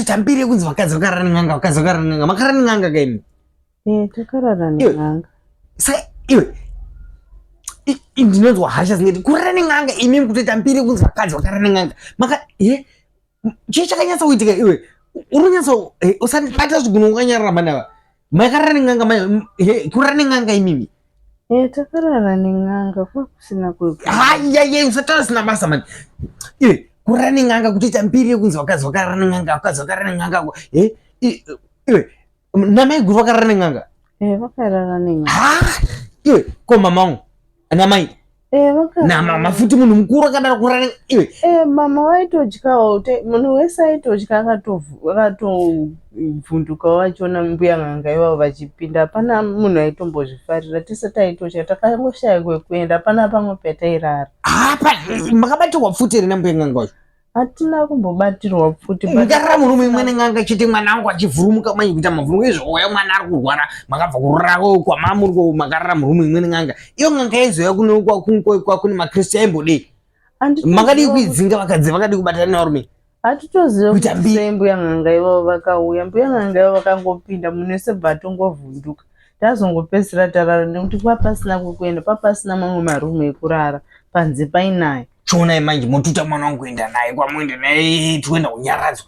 kutoita mbiri kunzi vakadzi vakarara n'anga vakadzi vakarara n'anga makarara n'anga kaimi takarara n'anga sa iwe ndinonzwa hasha zingeti kurara n'anga imi kutoita mbiri kunzi vakadzi vakarara n'anga maka chii chakanyatsa kuitika iwe uronyatsa usabata zviguno ukanyarara manava makarara n'anga kurara n'anga imimi takarara n'anga kwakusina hayaye usataura sina basa mani iwe kurara n'anga kutoita mbiri kunzi vakadzi vakarara n'anga vakadzi vakarara n'anga iwe namai guru vakarara n'anga vakarara n'anga iwe ko mamangu namai namama futi munhu mukuru akadaro kurara iwe mama waitodyawo munhu wese aitodya akatovhundukawo vachona mbuya n'anga ivavo vachipinda hapana munhu aitombozvifarira tese taitotya takangoshaya kwekuenda hapana pamwe patairara makabatirwa pfuti here nambuya n'anga wacho hatina kumbobatirwa pfuti ngarara murume imwe n'anga chiti mwana wangu achivhurumuka mai kuita mavhurumuka izvouya mwana ari kurwara makabva kurorako kwamamuri makarara murume imwe n'anga iyo n'anga yaizoya kune makristu aimbodei makadii kuidzinga vakadzi vakadii kubatana narume hatitoziva kuti mbuya n'anga ivavo vakauya mbuya n'anga ivavo vakangopinda munhu wese bvatongovhunduka tazongopedzisira tarara nekuti papasina kwekuenda papasina mamwe marume ekurara panze painaye chonai manje motuta mwana wangu kuenda naye kwamuenda naye toenda kunyaradzwa